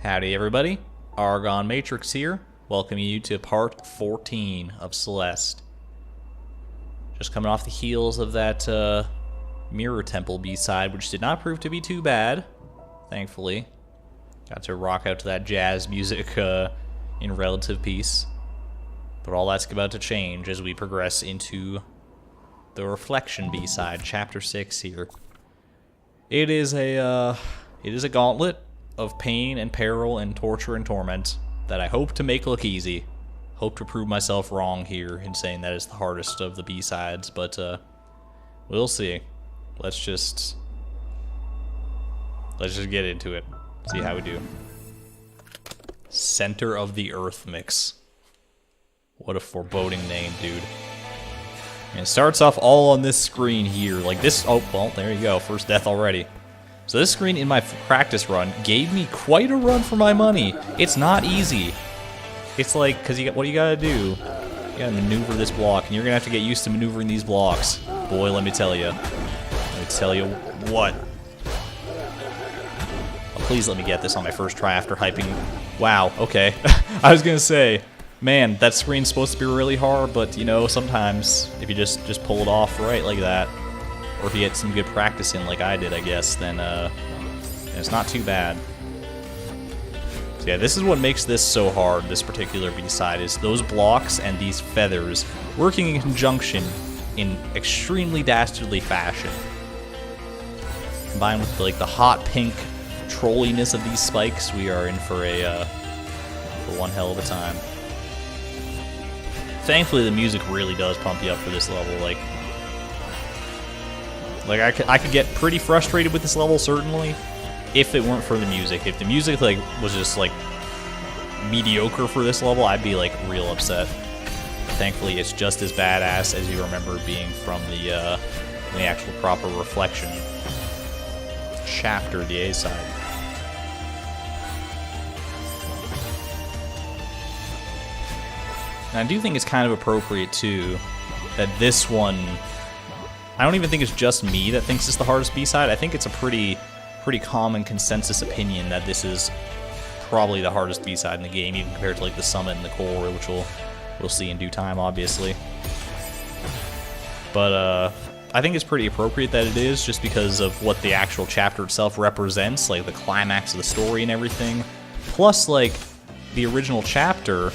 Howdy everybody, ArgonMatrix here, welcoming you to part 14 of Celeste. Just coming off the heels of that Mirror Temple B-side, which did not prove to be too bad, thankfully. Got to rock out to that jazz music in relative peace. But all that's about to change as we progress into the Reflection B-side, Chapter 6 here. It is a gauntlet of pain and peril and torture and torment that I hope to make look easy. Hope to prove myself wrong here in saying that it's the hardest of the B-sides, but we'll see. Let's just get into it. See how we do. Center of the Earth Mix. What a foreboding name, dude. And it starts off all on this screen here, like this. Oh, well, there you go. First death already. So this screen in my practice run gave me quite a run for my money. It's not easy. It's like, because what do you gotta do? You gotta maneuver this block, and you're gonna have to get used to maneuvering these blocks. Boy, let me tell you. Let me tell you what. Oh, please let me get this on my first try after hyping. Wow, okay. I was gonna say, man, that screen's supposed to be really hard, but you know, sometimes if you just pull it off right like that, or if you get some good practice in like I did, I guess, then it's not too bad. So yeah, this is what makes this so hard, this particular B-side, is those blocks and these feathers working in conjunction in extremely dastardly fashion. Combined with like the hot pink trolliness of these spikes, we are in for one hell of a time. Thankfully, the music really does pump you up for this level. Like I could get pretty frustrated with this level, certainly, if it weren't for the music. If the music like was just like mediocre for this level, I'd be like real upset. Thankfully, it's just as badass as you remember being from the actual proper Reflection chapter, the A side. And I do think it's kind of appropriate too that this one, I don't even think it's just me that thinks it's the hardest B-side. I think it's a pretty common consensus opinion that this is probably the hardest B-side in the game, even compared to like the Summit and the Core, which we'll see in due time, obviously. But I think it's pretty appropriate that it is, just because of what the actual chapter itself represents, like the climax of the story and everything. Plus, like, the original chapter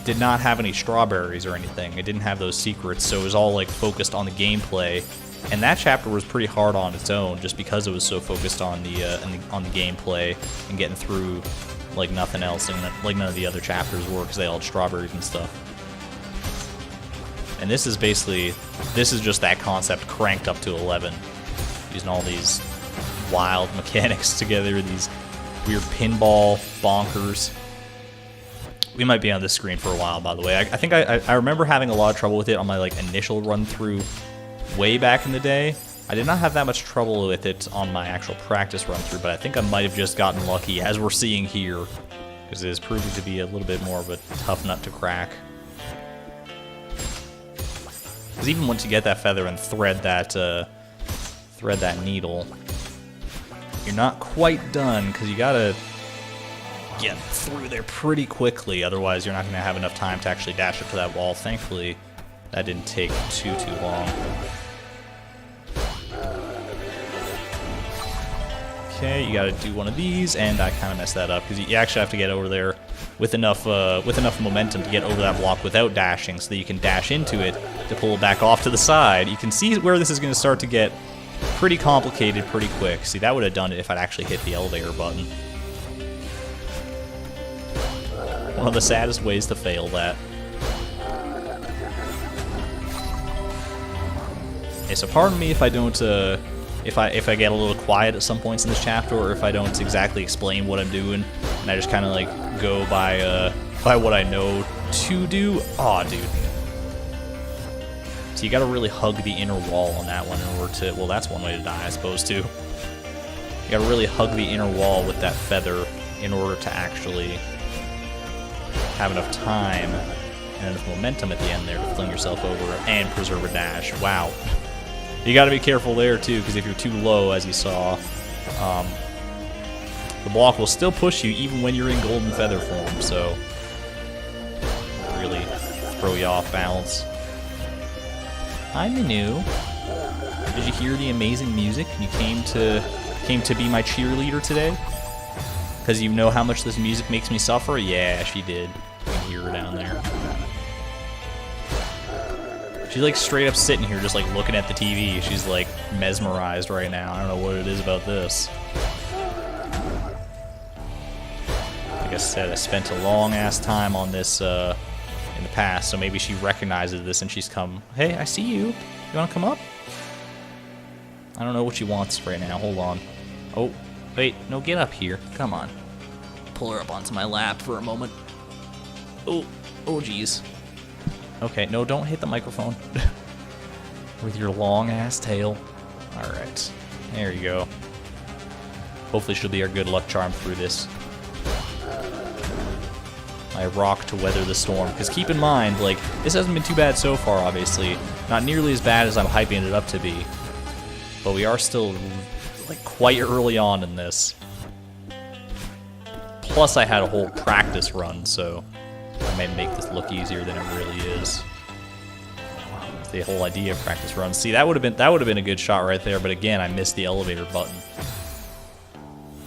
did not have any strawberries or anything. It didn't have those secrets, so it was all like focused on the gameplay. And that chapter was pretty hard on its own, just because it was so focused on the gameplay and getting through like nothing else, and like none of the other chapters were, because they all had strawberries and stuff. And this is just that concept cranked up to 11, using all these wild mechanics together, these weird pinball bonkers. We might be on this screen for a while, by the way. I think I remember having a lot of trouble with it on my like initial run-through way back in the day. I did not have that much trouble with it on my actual practice run-through, but I think I might have just gotten lucky, as we're seeing here, because it is proving to be a little bit more of a tough nut to crack. Because even once you get that feather and thread that needle, you're not quite done, because you gotta get through there pretty quickly, otherwise you're not going to have enough time to actually dash up to that wall. Thankfully, that didn't take too long. Okay, you got to do one of these, and I kind of messed that up, because you actually have to get over there with enough momentum to get over that block without dashing, so that you can dash into it to pull it back off to the side. You can see where this is going to start to get pretty complicated pretty quick. See, that would have done it if I'd actually hit the elevator button. One of the saddest ways to fail that. Okay, so pardon me if I don't, if I get a little quiet at some points in this chapter, or if I don't exactly explain what I'm doing, and I just kind of like go by what I know to do. Aw, dude. So you got to really hug the inner wall on that one in order to. Well, that's one way to die, I suppose, too. You got to really hug the inner wall with that feather in order to actually have enough time and enough momentum at the end there to fling yourself over and preserve a dash. Wow. You got to be careful there too, because if you're too low, as you saw, the block will still push you even when you're in golden feather form, so really throw you off balance. Hi, Manu. Did you hear the amazing music? You came to be my cheerleader today? Because you know how much this music makes me suffer? Yeah, she did. You can hear her down there. She's like straight up sitting here just like looking at the TV. She's like mesmerized right now. I don't know what it is about this. Like I said, I spent a long ass time on this in the past, so maybe she recognizes this and she's come, hey, I see you. You wanna come up? I don't know what she wants right now. Hold on. Oh, wait, no, get up here. Come on. Pull her up onto my lap for a moment. Oh, geez. Okay, no, don't hit the microphone. With your long-ass tail. Alright, there you go. Hopefully she'll be our good luck charm through this. My rock to weather the storm. Because keep in mind, like, this hasn't been too bad so far, obviously. Not nearly as bad as I'm hyping it up to be. But we are still, like, quite early on in this. Plus, I had a whole practice run, so I may make this look easier than it really is. The whole idea of practice runs. See, that would have been a good shot right there, but again, I missed the elevator button.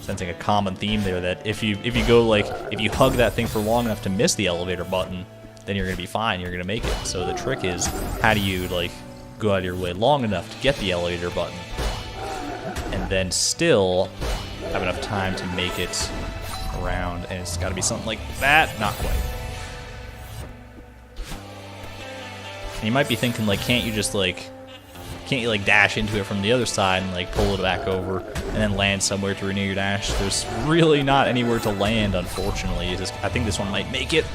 Sensing a common theme there that if you hug that thing for long enough to miss the elevator button, then you're gonna be fine. You're gonna make it. So the trick is, how do you like go out of your way long enough to get the elevator button, and then still have enough time to make it around? And it's got to be something like that. Not quite. And you might be thinking, like, can't you dash into it from the other side and like pull it back over and then land somewhere to renew your dash? There's really not anywhere to land, unfortunately. I think this one might make it.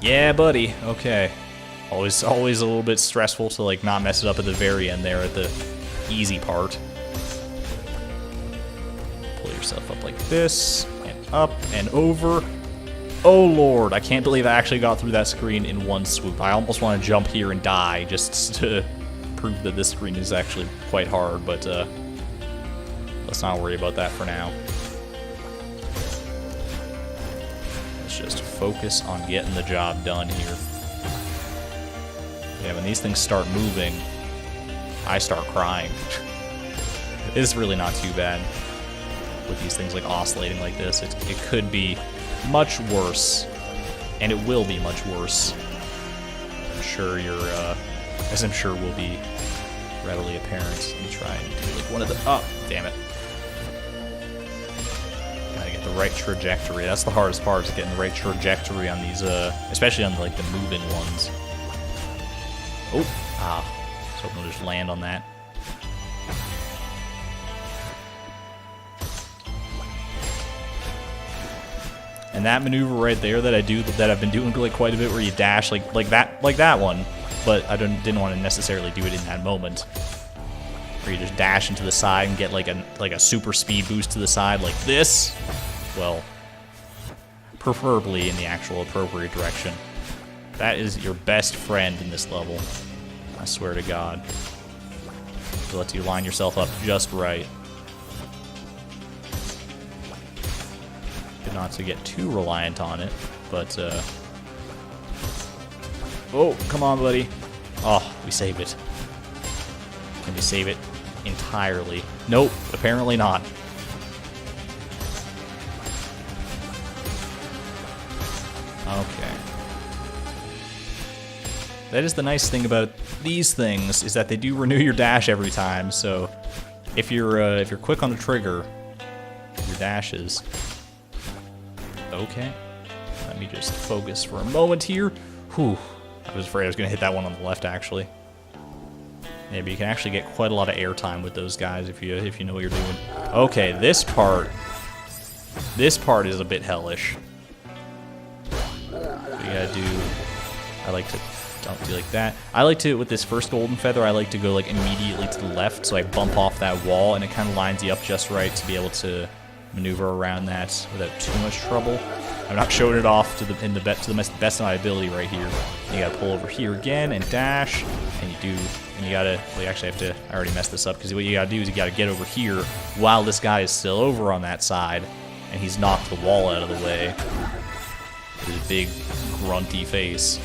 Yeah, buddy. Okay. Always a little bit stressful to like not mess it up at the very end there at the easy part. Pull yourself up like this, and up and over. Oh lord, I can't believe I actually got through that screen in one swoop. I almost want to jump here and die just to prove that this screen is actually quite hard, but let's not worry about that for now. Let's just focus on getting the job done here. Yeah, when these things start moving, I start crying. It's really not too bad with these things like oscillating like this. It could be much worse, and it will be much worse. I'm sure as I'm sure will be readily apparent. Let me try and do like one of the, oh, damn it. Gotta get the right trajectory. That's the hardest part, is getting the right trajectory on these, especially on like the moving ones. Oh, so I'm gonna just land on that. And that maneuver right there that I've been doing like quite a bit, where you dash like that one, but I didn't want to necessarily do it in that moment. Where you just dash into the side and get like a super speed boost to the side like this. Well, preferably in the actual appropriate direction. That is your best friend in this level. I swear to God. It lets you line yourself up just right. Not to get too reliant on it, but oh, come on, buddy. Oh, we saved it. Can we save it entirely? Nope, apparently not. Okay. That is the nice thing about these things, is that they do renew your dash every time. So if you're quick on the trigger, your dashes. Okay, let me just focus for a moment here. Whew, I was afraid I was going to hit that one on the left, actually. Maybe you can actually get quite a lot of airtime with those guys if you know what you're doing. Okay, this part is a bit hellish. What you gotta do, I like to don't do like that. I like to, with this first golden feather, I like to go like immediately to the left, so I bump off that wall, and it kind of lines you up just right to be able to maneuver around that without too much trouble. I'm not showing it off to the best of my ability right here. You gotta pull over here again and dash, and you gotta. Well, you actually have to. I already messed this up because what you gotta do is you gotta get over here while this guy is still over on that side, and he's knocked the wall out of the way with his big grunty face.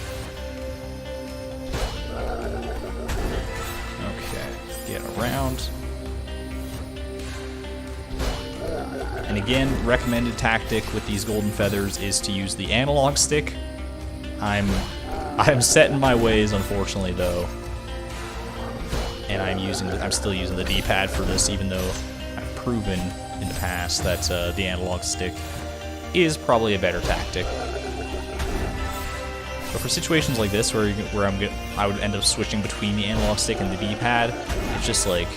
Okay, get around. And again, recommended tactic with these golden feathers is to use the analog stick. I'm set in my ways, unfortunately, though, and I'm still using the D-pad for this, even though I've proven in the past that the analog stick is probably a better tactic. But for situations like this, where I would end up switching between the analog stick and the D-pad, it's just like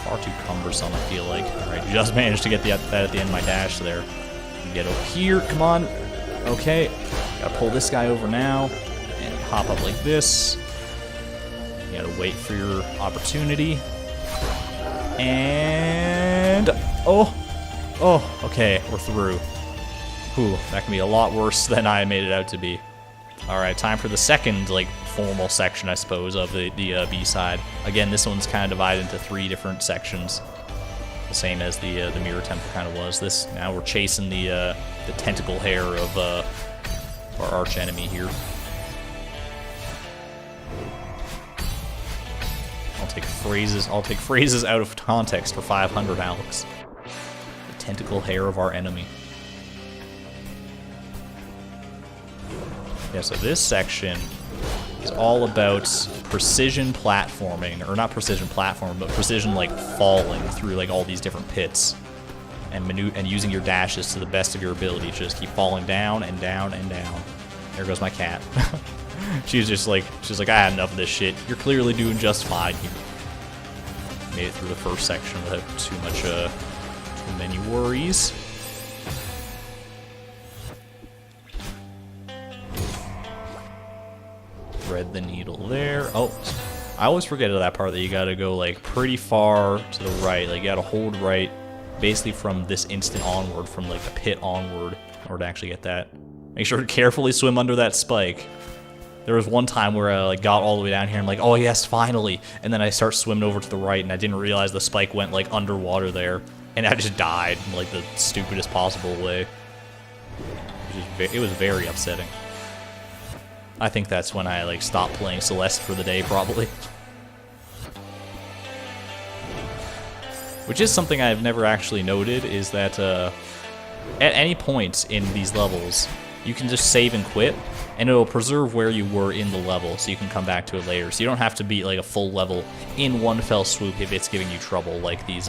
far too cumbersome, I feel like. Alright, just managed to get that at the end of my dash there. Get over here, come on. Okay, gotta pull this guy over now, and hop up like this. You gotta wait for your opportunity. And... Oh, okay, we're through. Whew, that can be a lot worse than I made it out to be. Alright, time for the second, like, formal section, I suppose, of the B-side. Again, this one's kind of divided into 3 different sections, the same as the Mirror Temple kind of was. Now we're chasing the tentacle hair of our arch enemy here. I'll take phrases out of context for 500, Alex. The tentacle hair of our enemy. Yeah, so this section is all about precision platforming, or not precision platforming, but precision like falling through like all these different pits, and using your dashes to the best of your ability. Just keep falling down and down and down. There goes my cat. she's like, I had enough of this shit. You're clearly doing just fine here. Made it through the first section without too many worries. Thread the needle there. Oh, I always forget at that part that you gotta go like pretty far to the right. Like you gotta hold right, basically from this instant onward, from like the pit onward, in order to actually get that. Make sure to carefully swim under that spike. There was one time where I like got all the way down here. I'm like, oh yes, finally. And then I start swimming over to the right, and I didn't realize the spike went like underwater there, and I just died in like the stupidest possible way. It was very upsetting. I think that's when I like stopped playing Celeste for the day, probably. Which is something I've never actually noted, is that at any point in these levels, you can just save and quit, and it'll preserve where you were in the level, so you can come back to it later. So you don't have to beat like a full level in one fell swoop if it's giving you trouble, like these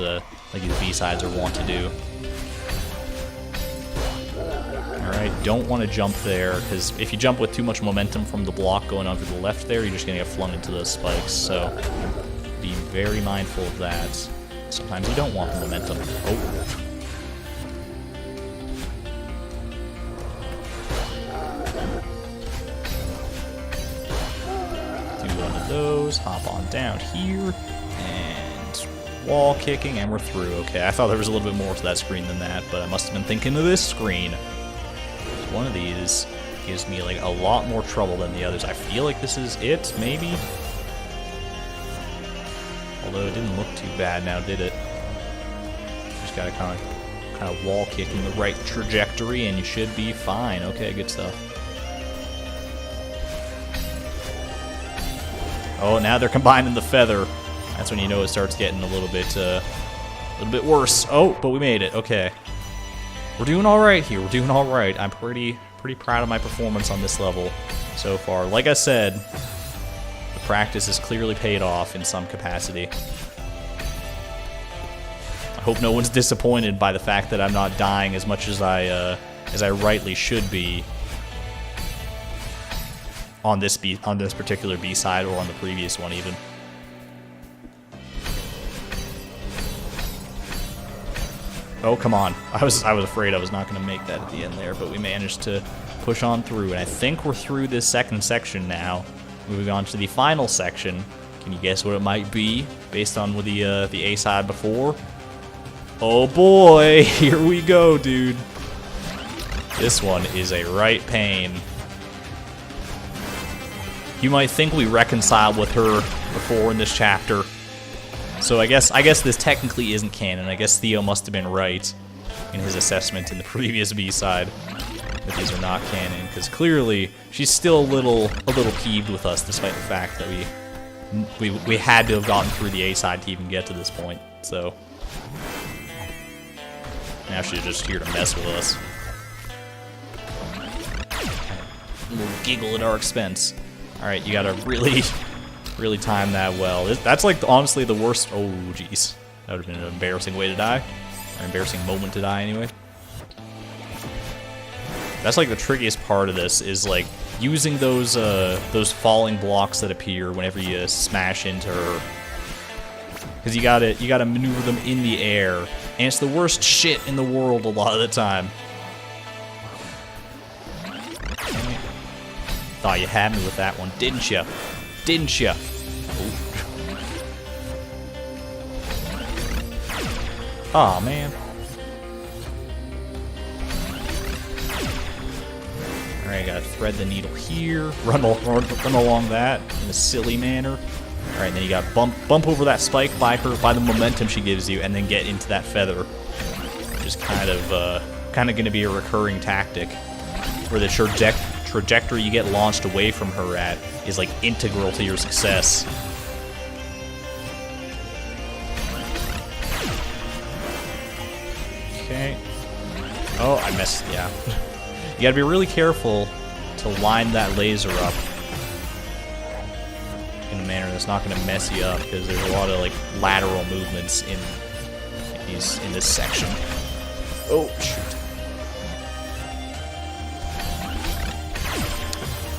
B-sides are wont to do. Alright, don't want to jump there, because if you jump with too much momentum from the block going onto the left there, you're just going to get flung into those spikes, so be very mindful of that. Sometimes you don't want the momentum. Oh. Do one of those, hop on down here, and wall kicking, and we're through. Okay, I thought there was a little bit more to that screen than that, but I must have been thinking of this screen. One of these gives me like a lot more trouble than the others. I feel like this is it, maybe? Although it didn't look too bad now, did it? Just gotta kind of wall kick in the right trajectory and you should be fine. Okay, good stuff. Oh, now they're combining the feather. That's when you know it starts getting a little bit worse. Oh, but we made it. Okay. We're doing all right here. We're doing all right. I'm pretty proud of my performance on this level so far. Like I said, the practice has clearly paid off in some capacity. I hope no one's disappointed by the fact that I'm not dying as much as I rightly should be on this particular B-side, or on the previous one even. Oh, come on. I was afraid I was not going to make that at the end there, but we managed to push on through. And I think we're through this second section now. Moving on to the final section. Can you guess what it might be, based on the A-side before? Oh boy, here we go, dude. This one is a right pain. You might think we reconciled with her before in this chapter. So I guess this technically isn't canon. I guess Theo must have been right in his assessment in the previous B-side that these are not canon, because clearly she's still a little peeved with us, despite the fact that we had to have gotten through the A-side to even get to this point. So now she's just here to mess with us. A little giggle at our expense. All right, you gotta really time that well. That's like honestly the worst. Oh, jeez, that would have been an embarrassing way to die, or an embarrassing moment to die, anyway. That's like the trickiest part of this is like using those falling blocks that appear whenever you smash into her, because you gotta maneuver them in the air, and it's the worst shit in the world a lot of the time. Thought you had me with that one, didn't you? Didn't you? Aw, man. Alright, gotta thread the needle here. Run along that in a silly manner. Alright, then you gotta bump over that spike by the momentum she gives you, and then get into that feather. Which is kind of gonna be a recurring tactic, where the trajectory you get launched away from her at is like integral to your success. Okay. Oh, I missed. Yeah. You gotta be really careful to line that laser up in a manner that's not gonna mess you up, because there's a lot of like lateral movements in this section. Oh shoot.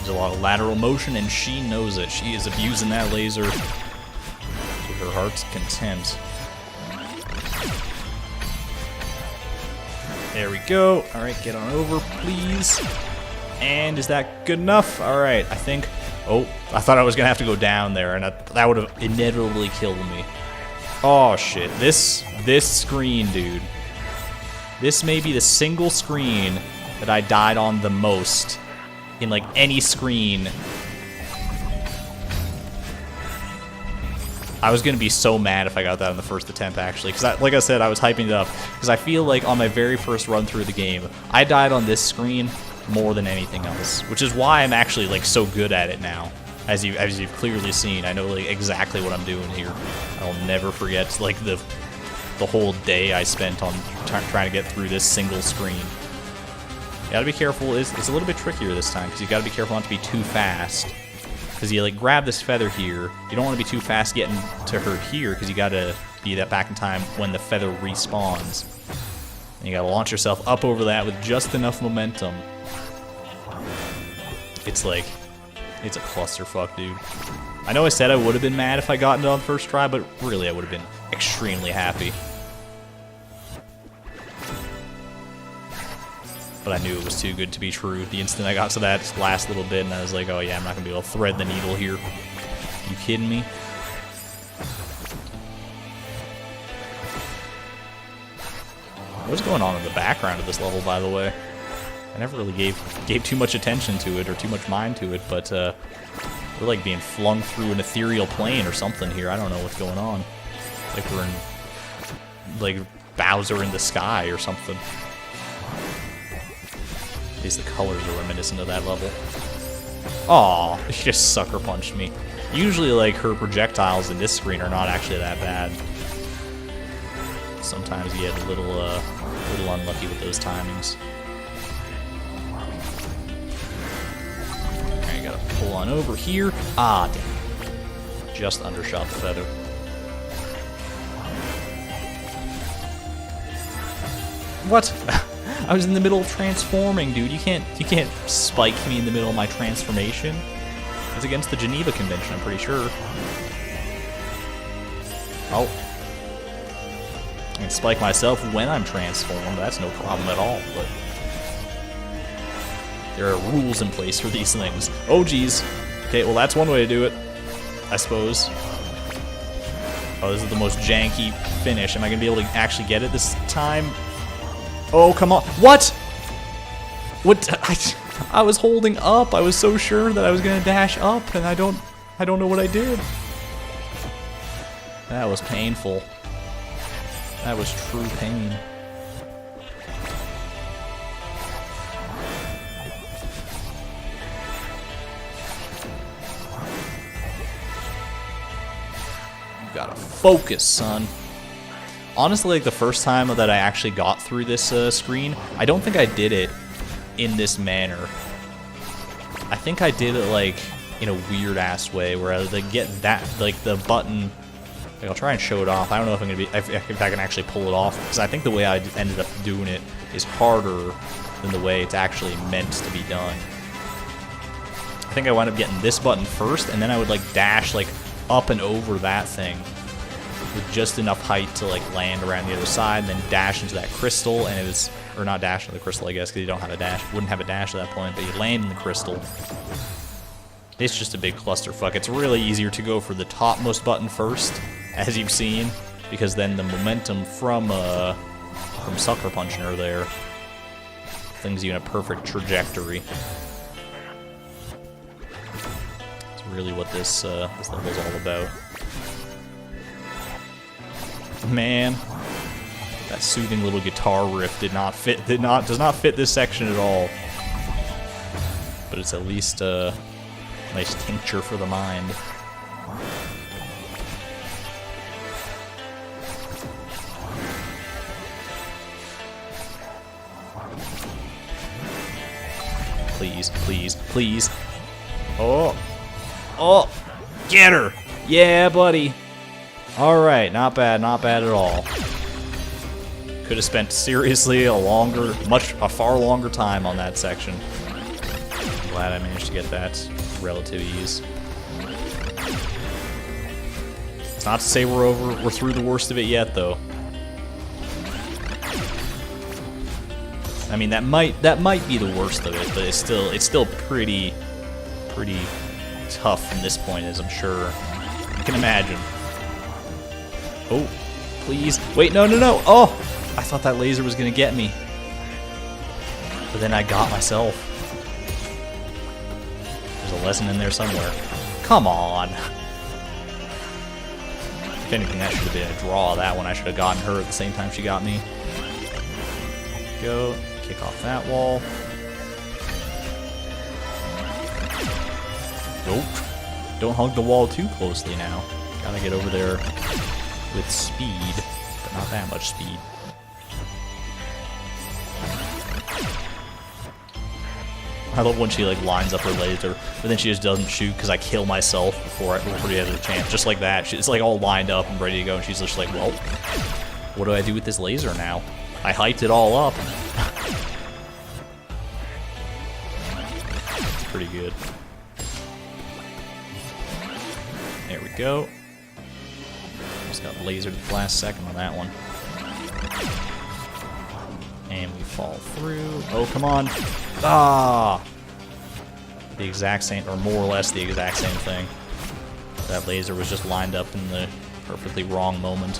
A lot of lateral motion, and she knows it. She is abusing that laser to her heart's content. There we go. Alright, get on over, please. And is that good enough? Alright, I think... Oh, I thought I was going to have to go down there, and that would have inevitably killed me. Oh, shit. This screen, dude. This may be the single screen that I died on the most in like any screen. I was gonna be so mad if I got that on the first attempt, actually, because like I said, I was hyping it up, because I feel like on my very first run through the game, I died on this screen more than anything else, which is why I'm actually like so good at it now. As you've clearly seen, I know like exactly what I'm doing here. I'll never forget like the whole day I spent on trying to get through this single screen. You gotta be careful. It's a little bit trickier this time, because you gotta be careful not to be too fast. Because you like grab this feather here, you don't want to be too fast getting to her here, because you gotta be that back in time when the feather respawns. And you gotta launch yourself up over that with just enough momentum. It's a clusterfuck, dude. I know I said I would have been mad if I got it on first try, but really I would have been extremely happy. But I knew it was too good to be true the instant I got to that last little bit, and I was like, oh yeah, I'm not going to be able to thread the needle here. You kidding me? What's going on in the background of this level, by the way? I never really gave too much attention to it, or too much mind to it, but we're like being flung through an ethereal plane or something here. I don't know what's going on. Like we're in, like, Bowser in the sky or something. At least the colors are reminiscent of that level. Aw, she just sucker punched me. Usually, like, her projectiles in this screen are not actually that bad. Sometimes you get a little unlucky with those timings. Alright, you gotta pull on over here. Ah, damn. Just undershot the feather. What? I was in the middle of transforming, dude. You can't spike me in the middle of my transformation. It's against the Geneva Convention, I'm pretty sure. Oh. I can spike myself when I'm transformed. That's no problem at all, but there are rules in place for these things. Oh, geez. Okay, well, that's one way to do it, I suppose. Oh, this is the most janky finish. Am I going to be able to actually get it this time? Oh, come on. What? What? I was holding up. I was so sure that I was going to dash up, and I don't know what I did. That was painful. That was true pain. You gotta focus, son. Honestly, like the first time that I actually got through this screen, I don't think I did it in this manner. I think I did it like in a weird ass way where I like get that like the button. Like, I'll try and show it off. I don't know if I'm gonna be if I can actually pull it off, because I think the way I ended up doing it is harder than the way it's actually meant to be done. I think I wound up getting this button first, and then I would like dash like up and over that thing with just enough height to like land around the other side, and then dash into that crystal, and it was, or not dash into the crystal, I guess, because you don't have a dash, wouldn't have a dash at that point, but you land in the crystal. It's just a big clusterfuck. It's really easier to go for the topmost button first, as you've seen, because then the momentum from sucker punching her there flings you in a perfect trajectory. That's really what this level's all about. Man, that soothing little guitar riff does not fit this section at all. But it's at least a nice tincture for the mind. Please, please, please. Oh. Oh. Get her. Yeah, buddy. All right, not bad at all. Could have spent seriously a far longer time on that section. Glad I managed to get that relative ease. It's not to say we're through the worst of it yet, though. I mean, that might be the worst of it, but it's still pretty tough from this point, as I'm sure you can imagine. Oh, please. Wait, no. Oh, I thought that laser was going to get me. But then I got myself. There's a lesson in there somewhere. Come on. If anything, that should have been a draw. That one, I should have gotten her at the same time she got me. Go. Kick off that wall. Nope. Don't hug the wall too closely now. Gotta get over there with speed, but not that much speed. I love when she like lines up her laser, but then she just doesn't shoot because I kill myself before he has a chance. Just like that. She's like all lined up and ready to go, and she's just like, well, what do I do with this laser now? I hyped it all up. It's pretty good. There we go. Just got lasered at the last second on that one. And we fall through. Oh, come on. Ah! The exact same, or more or less the exact same thing. That laser was just lined up in the perfectly wrong moment.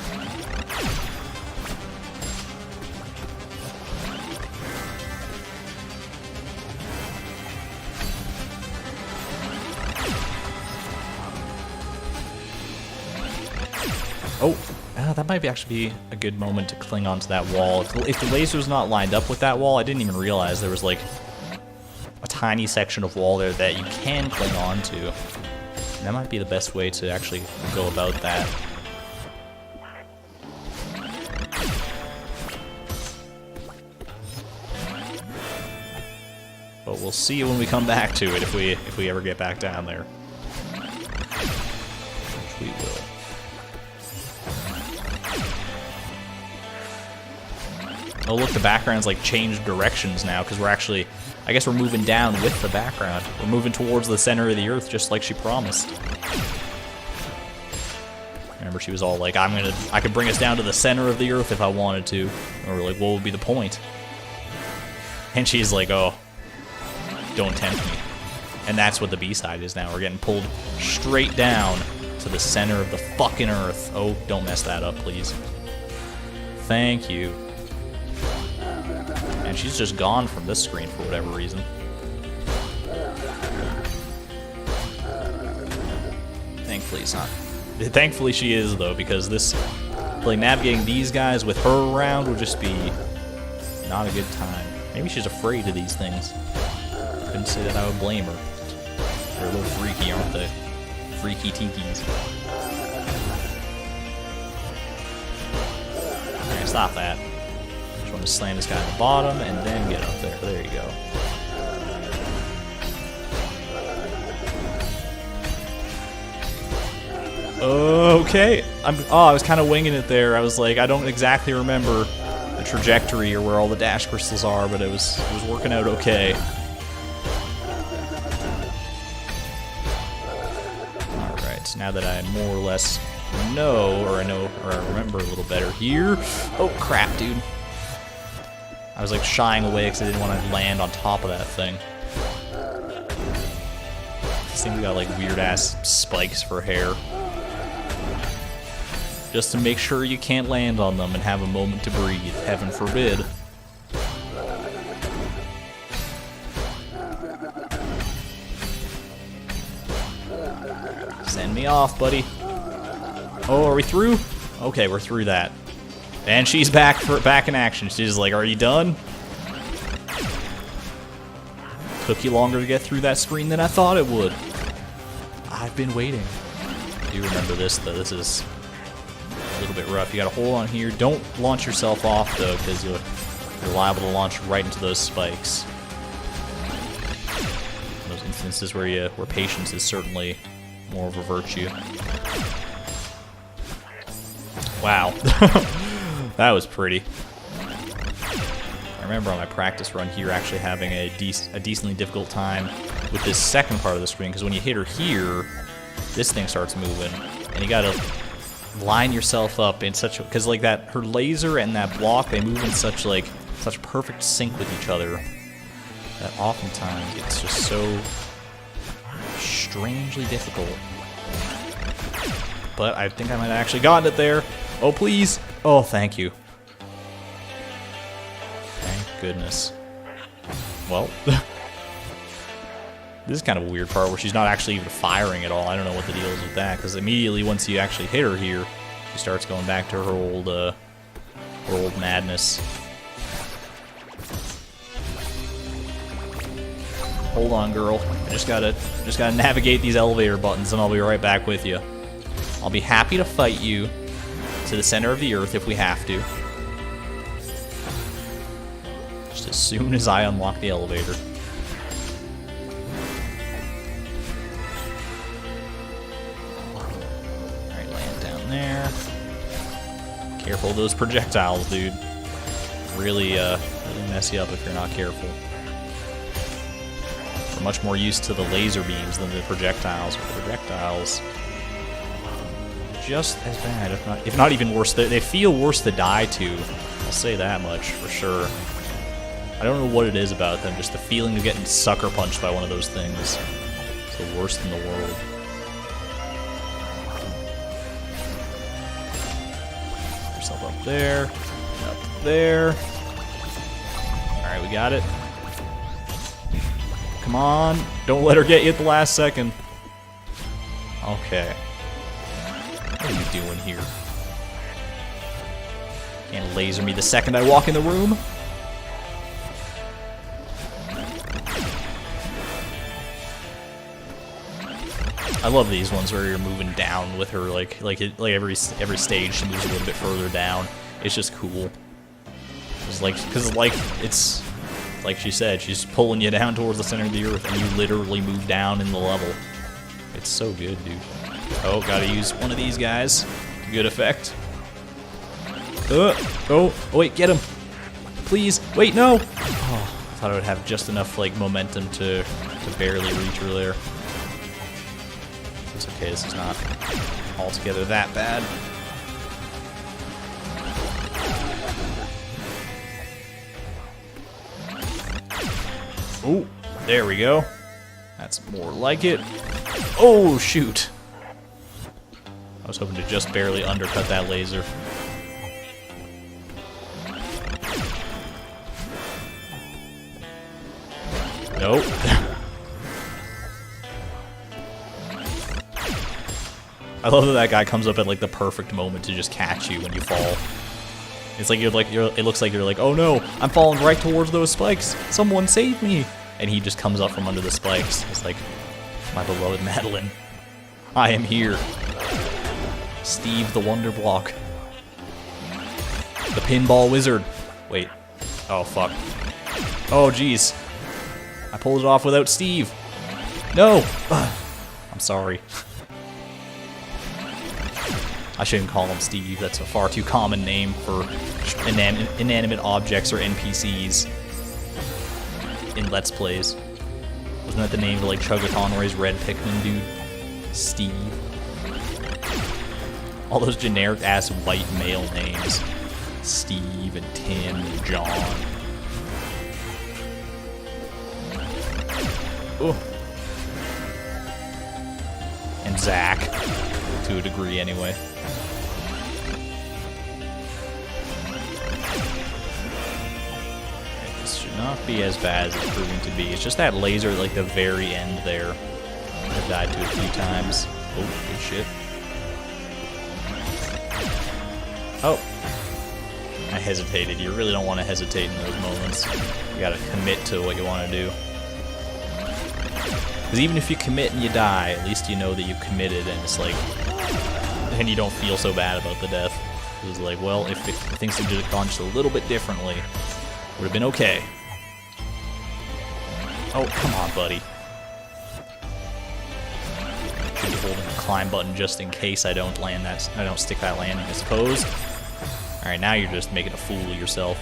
Oh, that might actually be a good moment to cling onto that wall. If the laser's not lined up with that wall, I didn't even realize there was like a tiny section of wall there that you can cling onto. And that might be the best way to actually go about that. But we'll see when we come back to it if we ever get back down there. Which we will. Oh look, the background's like changed directions now, because we're actually, I guess we're moving down with the background. We're moving towards the center of the earth, just like she promised. Remember, she was all like, I could bring us down to the center of the earth if I wanted to. And we're like, what would be the point? And she's like, oh, don't tempt me. And that's what the B-side is now. We're getting pulled straight down to the center of the fucking earth. Oh, don't mess that up, please. Thank you. And she's just gone from this screen for whatever reason. Thankfully it's not. Thankfully she is, though, because this, like, navigating these guys with her around would just be not a good time. Maybe she's afraid of these things. Couldn't say that I would blame her. They're a little freaky, aren't they? Freaky tikis. Alright, stop that. Just want to slam this guy at the bottom and then get up there. There you go. Okay. I was kind of winging it there. I was like, I don't exactly remember the trajectory or where all the dash crystals are, but it was working out okay. Alright, now that I more or less know, or I remember a little better here. Oh crap, dude. I was like shying away because I didn't want to land on top of that thing. These things got like weird ass spikes for hair. Just to make sure you can't land on them and have a moment to breathe, heaven forbid. Send me off, buddy. Oh, are we through? Okay, we're through that. And she's back in action. She's like, are you done? Took you longer to get through that screen than I thought it would. I've been waiting. I do remember this, though. This is a little bit rough. You gotta hold on here. Don't launch yourself off, though, because you're liable to launch right into those spikes. Those instances where patience is certainly more of a virtue. Wow. That was pretty. I remember on my practice run here actually having a decently difficult time with this second part of the screen, because when you hit her here, this thing starts moving, and you gotta line yourself up in such a, because like that, her laser and that block, they move in such perfect sync with each other that oftentimes it's just so strangely difficult. But I think I might have actually gotten it there. Oh please! Oh, thank you. Thank goodness. Well, this is kind of a weird part where she's not actually even firing at all. I don't know what the deal is with that, because immediately once you actually hit her here, she starts going back to her old madness. Hold on, girl. I just gotta navigate these elevator buttons, and I'll be right back with you. I'll be happy to fight you to the center of the earth if we have to. Just as soon as I unlock the elevator. Alright, land down there. Careful of those projectiles, dude. Really mess you up if you're not careful. We're much more used to the laser beams than the projectiles. But the projectiles, just as bad, if not even worse. They feel worse to die to. I'll say that much for sure. I don't know what it is about them. Just the feeling of getting sucker punched by one of those things. It's the worst in the world. Put yourself up there. Up there. Alright, we got it. Come on. Don't let her get you at the last second. Okay. What are you doing here? Can't laser me the second I walk in the room. I love these ones where you're moving down with her, like every stage she moves a little bit further down. It's just cool. It's like she said, she's pulling you down towards the center of the earth, and you literally move down in the level. It's so good, dude. Oh, gotta use one of these guys. Good effect. Oh, wait, get him. Please, wait, no! Oh, I thought I would have just enough, like, momentum to barely reach her there. It's okay, this is not altogether that bad. Oh, there we go. That's more like it. Oh, shoot. was hoping to just barely undercut that laser. Nope. I love that that guy comes up at like the perfect moment to just catch you when you fall. It's like it looks like you're like, oh no, I'm falling right towards those spikes. Someone save me! And he just comes up from under the spikes. It's like, my beloved Madeline, I am here. Steve the Wonder Block. The Pinball Wizard. Wait. Oh fuck. Oh jeez. I pulled it off without Steve. No! I'm sorry. I shouldn't call him Steve. That's a far too common name for inanimate objects or NPCs in Let's Plays. Wasn't that the name of like Chugga Conroy's Red Pikmin dude? Steve. All those generic ass white male names. Steve and Tim and John. Ooh. And Zach, to a degree anyway. This should not be as bad as it's proving to be. It's just that laser at like the very end there. I've died to a few times. Oh, good shit. Oh. I hesitated. You really don't want to hesitate in those moments. You gotta commit to what you want to do. Because even if you commit and you die, at least you know that you committed, and it's like, and you don't feel so bad about the death. It's like, well, if things had gone just a little bit differently, would have been okay. Oh, come on, buddy. Should be holding the climb button just in case I don't land that. I don't stick that landing, I suppose. All right, now you're just making a fool of yourself.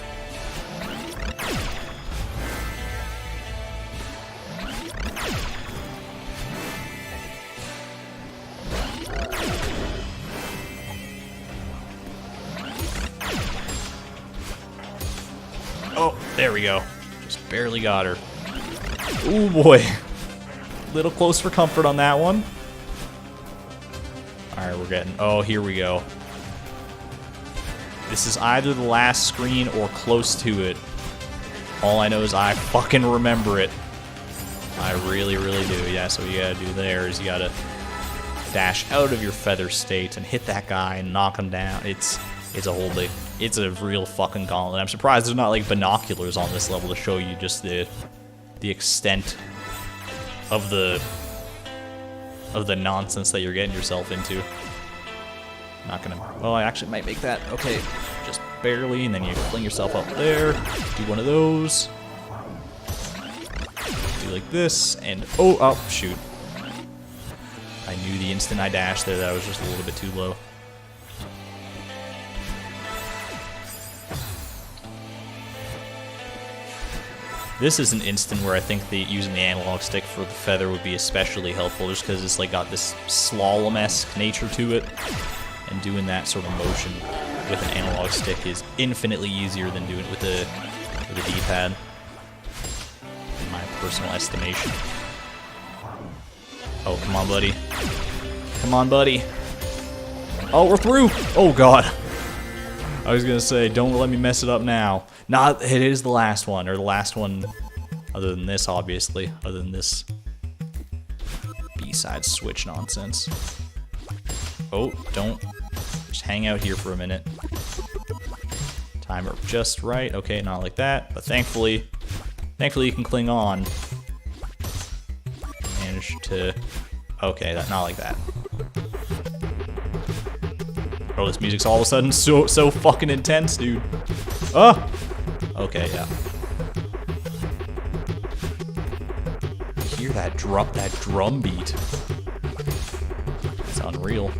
Oh, there we go. Just barely got her. Ooh, boy. Little close for comfort on that one. Alright, we're getting... Oh, here we go. This is either the last screen or close to it. All I know is I fucking remember it. I really, really do. Yeah, so what you gotta do there is you gotta dash out of your feather state and hit that guy and knock him down. It's a whole big... It's a real fucking gauntlet. I'm surprised there's not like binoculars on this level to show you just the extent of the nonsense that you're getting yourself into. Not gonna... Oh, I actually might make that. Okay, just barely, and then you fling yourself up there. Do one of those. Do like this, and oh, shoot. I knew the instant I dashed there that I was just a little bit too low. This is an instant where I think using the analog stick for the feather would be especially helpful, just because it's like got this slalom-esque nature to it, and doing that sort of motion with an analog stick is infinitely easier than doing it with a D-pad, in my personal estimation. Oh, come on, buddy. Come on, buddy. Oh, we're through! Oh, God. I was gonna say, don't let me mess it up now. Nah, it is the last one, or the last one other than this, obviously. Other than this B-side switch nonsense. Oh, don't. Just hang out here for a minute. Timer just right. Okay, not like that, but thankfully you can cling on. Managed to... Okay, not like that. Oh, this music's all of a sudden so fucking intense, dude. Oh! Okay, yeah. Hear that drum beat. It's unreal.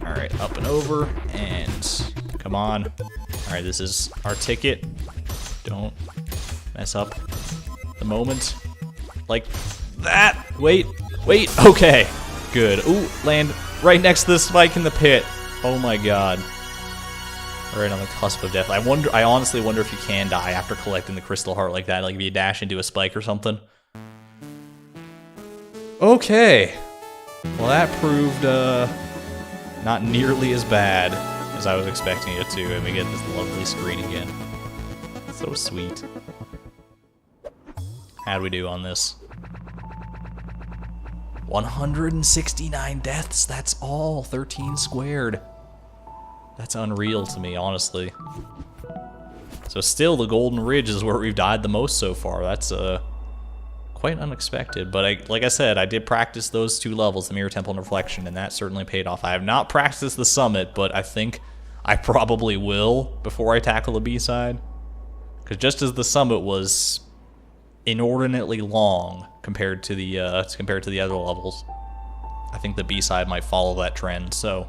Alright, up and over, and come on. Alright, this is our ticket. Don't mess up the moment. Like that! Wait, okay. Good. Ooh, land right next to the spike in the pit. Oh my god. Right on the cusp of death. I honestly wonder if you can die after collecting the crystal heart like that, like if you dash into a spike or something. Okay. Well, that proved not nearly as bad as I was expecting it to, and we get this lovely screen again. So sweet. How'd we do on this? 169 deaths, that's all. 13 squared. That's unreal to me, honestly. So still, the Golden Ridge is where we've died the most so far. That's quite unexpected. But like I said, I did practice those 2 levels, the Mirror Temple and Reflection, and that certainly paid off. I have not practiced the Summit, but I think I probably will before I tackle the B-side. Because just as the Summit was inordinately long compared to the other levels, I think the B-side might follow that trend. So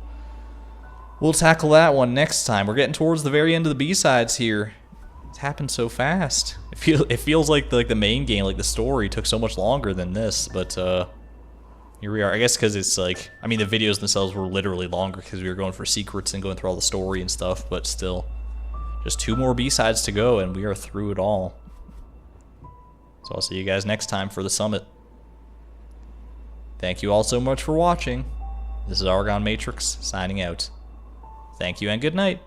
we'll tackle that one next time. We're getting towards the very end of the B-sides here. It's happened so fast. It feels like the main game, like the story, took so much longer than this. But here we are. I guess because it's like, I mean, the videos themselves were literally longer because we were going for secrets and going through all the story and stuff. But still, just 2 more B-sides to go, and we are through it all. So I'll see you guys next time for the Summit. Thank you all so much for watching. This is ArgonMatrix signing out. Thank you and good night.